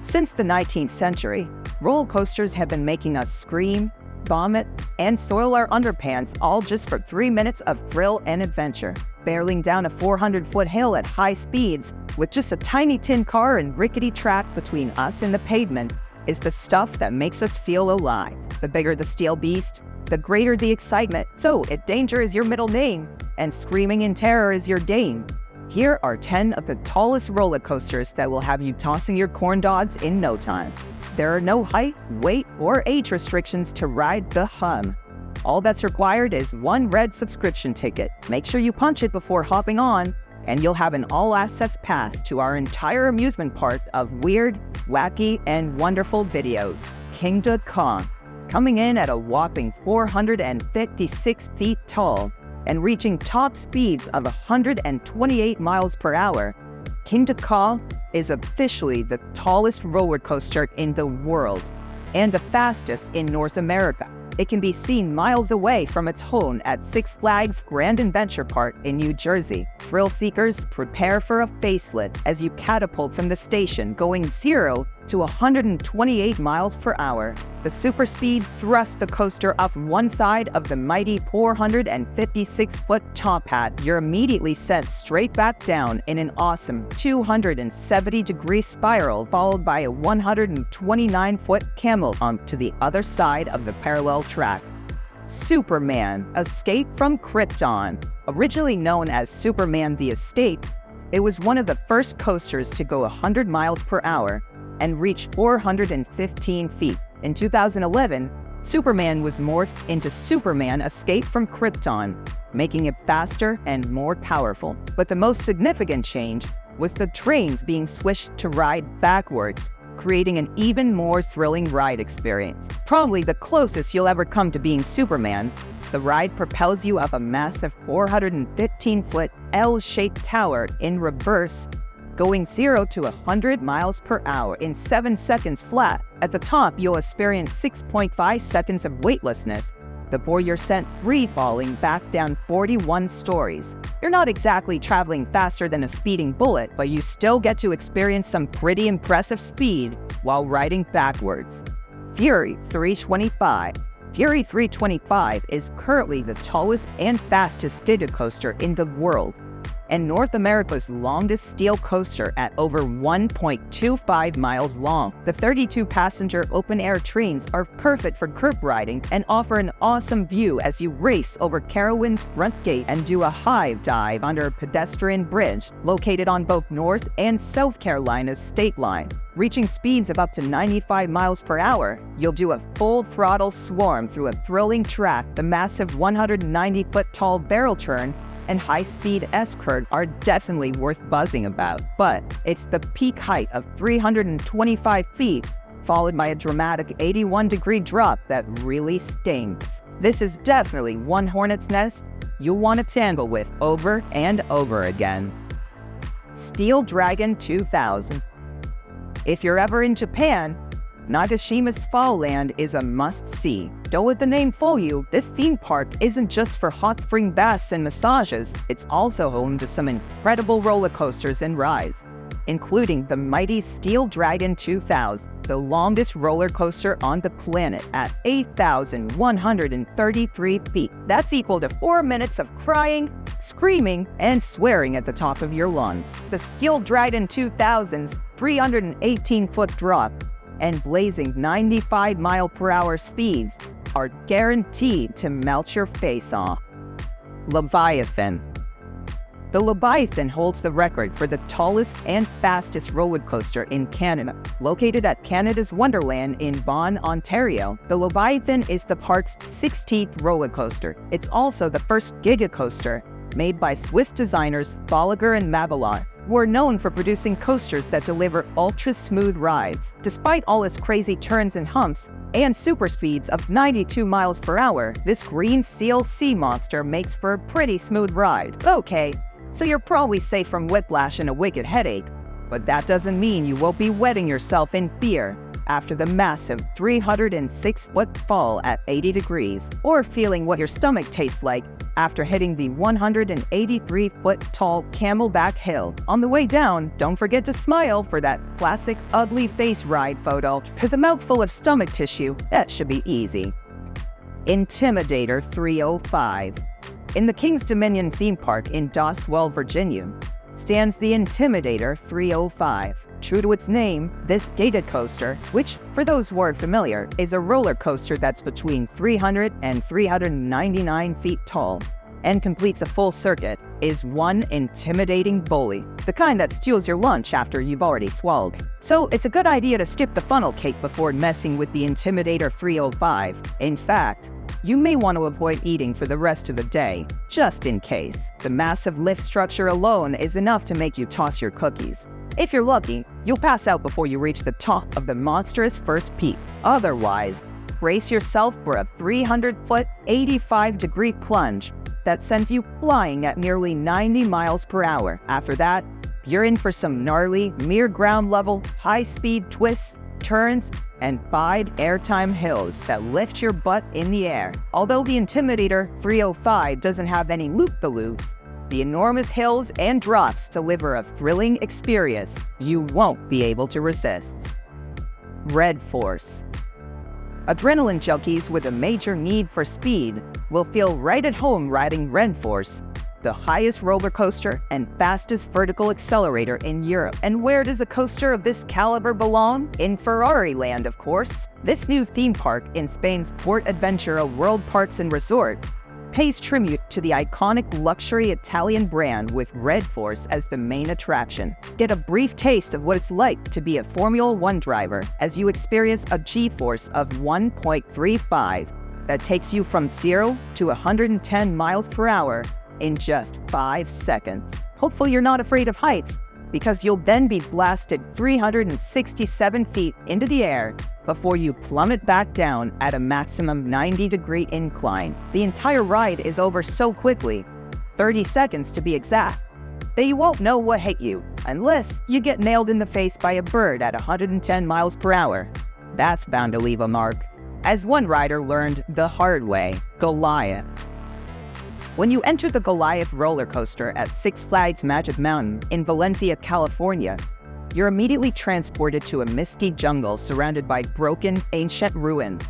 Since the 19th century, roller coasters have been making us scream, vomit, and soil our underpants, all just for 3 minutes of thrill and adventure. Barreling down a 400-foot hill at high speeds with just a tiny tin car and rickety track between us and the pavement is the stuff that makes us feel alive. The bigger the steel beast, the greater the excitement. So, if danger is your middle name and screaming in terror is your dame, here are 10 of the tallest roller coasters that will have you tossing your corn dogs in no time. There are no height, weight, or age restrictions to ride the hum. All that's required is one red subscription ticket. Make sure you punch it before hopping on, and you'll have an all-access pass to our entire amusement park of weird, wacky, and wonderful videos. Kingda Kong, coming in at a whopping 456 feet tall and reaching top speeds of 128 miles per hour, Kingda Kong is officially the tallest roller coaster in the world and the fastest in North America. It can be seen miles away from its home at Six Flags Grand Adventure Park in New Jersey. Thrill seekers, prepare for a facelift as you catapult from the station going 0 to 128 miles per hour. The super speed thrusts the coaster up one side of the mighty 456-foot top hat. You're immediately sent straight back down in an awesome 270-degree spiral, followed by a 129-foot camel hump to the other side of the parallel track. Superman, Escape from Krypton. Originally known as Superman the Escape, it was one of the first coasters to go 100 miles per hour and reach 415 feet. In 2011, Superman was morphed into Superman Escape from Krypton, making it faster and more powerful. But the most significant change was the trains being switched to ride backwards, creating an even more thrilling ride experience. Probably the closest you'll ever come to being Superman, the ride propels you up a massive 415-foot L-shaped tower in reverse, going 0 to 100 miles per hour in 7 seconds flat. At the top, you'll experience 6.5 seconds of weightlessness before you're sent free-falling back down 41 stories. You're not exactly traveling faster than a speeding bullet, but you still get to experience some pretty impressive speed while riding backwards. Fury 325. Fury 325 is currently the tallest and fastest giga coaster in the world, and North America's longest steel coaster at over 1.25 miles long. The 32-passenger open-air trains are perfect for group riding and offer an awesome view as you race over Carowind's front gate and do a high dive under a pedestrian bridge located on both North and South Carolina's state lines. Reaching speeds of up to 95 miles per hour, you'll do a full-throttle swarm through a thrilling track. The massive 190-foot-tall barrel turn and high-speed S-curve are definitely worth buzzing about. But it's the peak height of 325 feet, followed by a dramatic 81-degree drop that really stings. This is definitely one hornet's nest you'll want to tangle with over and over again. Steel Dragon 2000. If you're ever in Japan, Nagashima's Fall Land is a must-see. Don't let the name fool you, this theme park isn't just for hot spring baths and massages, it's also home to some incredible roller coasters and rides, including the mighty Steel Dragon 2000, the longest roller coaster on the planet at 8,133 feet. That's equal to 4 minutes of crying, screaming, and swearing at the top of your lungs. The Steel Dragon 2000's 318-foot drop and blazing 95-mile-per-hour speeds are guaranteed to melt your face off. Leviathan. The Leviathan holds the record for the tallest and fastest roller coaster in Canada. Located at Canada's Wonderland in Vaughan, Ontario, the Leviathan is the park's 16th roller coaster. It's also the first giga coaster made by Swiss designers Bolliger and Mavillard, who are known for producing coasters that deliver ultra-smooth rides. Despite all its crazy turns and humps and super speeds of 92 miles per hour, this green seal sea monster makes for a pretty smooth ride. Okay, so you're probably safe from whiplash and a wicked headache, but that doesn't mean you won't be wetting yourself in fear after the massive 306-foot fall at 80 degrees, or feeling what your stomach tastes like after hitting the 183-foot tall Camelback Hill. On the way down, don't forget to smile for that classic ugly face ride photo. With a mouthful of stomach tissue, that should be easy. Intimidator 305. In the Kings Dominion theme park in Doswell, Virginia, stands the Intimidator 305. True to its name, this gated coaster, which, for those who aren't familiar, is a roller coaster that's between 300 and 399 feet tall, and completes a full circuit, is one intimidating bully, the kind that steals your lunch after you've already swallowed. So it's a good idea to skip the funnel cake before messing with the Intimidator 305. In fact, you may want to avoid eating for the rest of the day, just in case. The massive lift structure alone is enough to make you toss your cookies. If you're lucky, you'll pass out before you reach the top of the monstrous first peak. Otherwise, brace yourself for a 300-foot, 85-degree plunge that sends you flying at nearly 90 miles per hour. After that, you're in for some gnarly, mere ground-level, high-speed twists, turns, and 5 airtime hills that lift your butt in the air. Although the Intimidator 305 doesn't have any loop-the-loops, the enormous hills and drops deliver a thrilling experience you won't be able to resist. Red Force. Adrenaline junkies with a major need for speed will feel right at home riding Red Force, the highest roller coaster and fastest vertical accelerator in Europe. And where does a coaster of this caliber belong? In Ferrari land, of course. This new theme park in Spain's Port Aventura World Parks and Resort pays tribute to the iconic luxury Italian brand with Red Force as the main attraction. Get a brief taste of what it's like to be a Formula One driver as you experience a G-force of 1.35 that takes you from 0 to 110 miles per hour in just 5 seconds. Hopefully you're not afraid of heights, because you'll then be blasted 367 feet into the air before you plummet back down at a maximum 90-degree incline. The entire ride is over so quickly, 30 seconds to be exact, that you won't know what hit you, unless you get nailed in the face by a bird at 110 miles per hour. That's bound to leave a mark. As one rider learned the hard way, Goliath. When you enter the Goliath roller coaster at Six Flags Magic Mountain in Valencia, California, you're immediately transported to a misty jungle surrounded by broken, ancient ruins,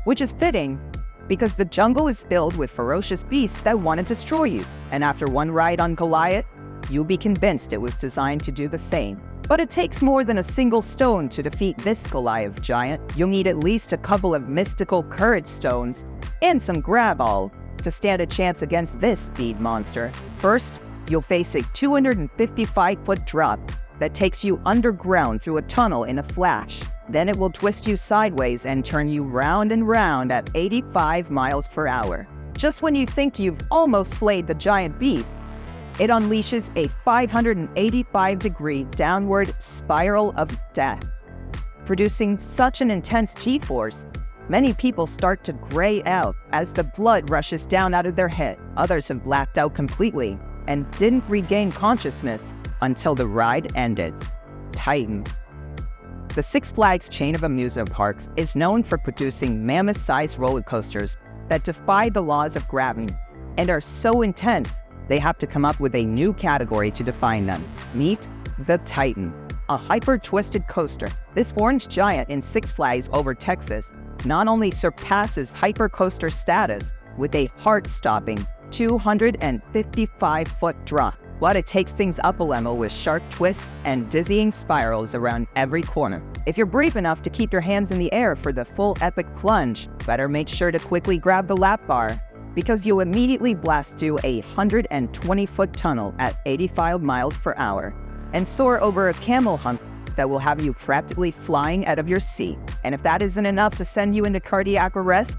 which is fitting because the jungle is filled with ferocious beasts that want to destroy you. And after one ride on Goliath, you'll be convinced it was designed to do the same. But it takes more than a single stone to defeat this Goliath giant. You'll need at least a couple of mystical courage stones and some grab-all to stand a chance against this speed monster. First, you'll face a 255-foot drop that takes you underground through a tunnel in a flash. Then it will twist you sideways and turn you round and round at 85 miles per hour. Just when you think you've almost slayed the giant beast, it unleashes a 585-degree downward spiral of death. Producing such an intense G-force, many people start to gray out as the blood rushes down out of their head. Others have blacked out completely and didn't regain consciousness until the ride ended. Titan. The Six Flags chain of amusement parks is known for producing mammoth-sized roller coasters that defy the laws of gravity and are so intense they have to come up with a new category to define them. Meet the Titan, a hyper-twisted coaster. This orange giant in Six Flags over Texas not only surpasses hypercoaster status with a heart-stopping 255-foot drop, but it takes things up a level with sharp twists and dizzying spirals around every corner. If you're brave enough to keep your hands in the air for the full epic plunge, better make sure to quickly grab the lap bar, because you'll immediately blast through a 120-foot tunnel at 85 miles per hour and soar over a camel hump that will have you practically flying out of your seat. And if that isn't enough to send you into cardiac arrest,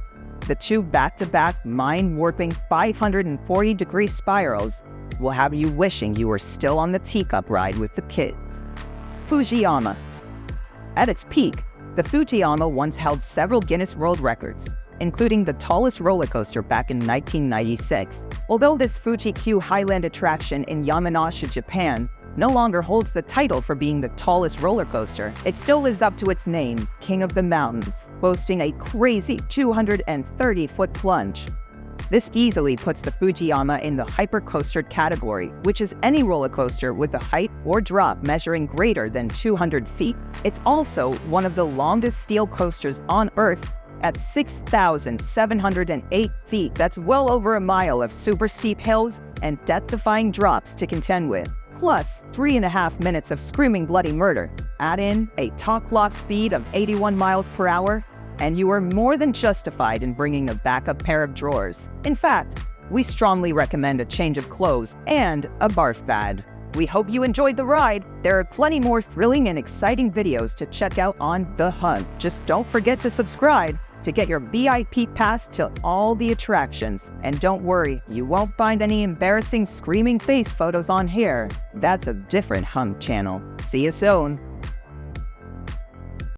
the two back-to-back mind-warping 540-degree spirals will have you wishing you were still on the teacup ride with the kids. Fujiyama. At its peak, the Fujiyama once held several Guinness World Records, including the tallest roller coaster back in 1996. Although this Fuji-Q Highland attraction in Yamanashi, Japan, no longer holds the title for being the tallest roller coaster. It still lives up to its name, King of the Mountains, boasting a crazy 230-foot plunge. This easily puts the Fujiyama in the hypercoaster category, which is any roller coaster with a height or drop measuring greater than 200 feet. It's also one of the longest steel coasters on Earth at 6,708 feet. That's well over a mile of super steep hills and death-defying drops to contend with. Plus 3.5 minutes of screaming bloody murder. Add in a top clock speed of 81 miles per hour, and you are more than justified in bringing a backup pair of drawers. In fact, we strongly recommend a change of clothes and a barf pad. We hope you enjoyed the ride. There are plenty more thrilling and exciting videos to check out on The Hunt. Just don't forget to subscribe to get your VIP pass to all the attractions. And don't worry, you won't find any embarrassing screaming face photos on here. That's a different Hunt channel. See you soon.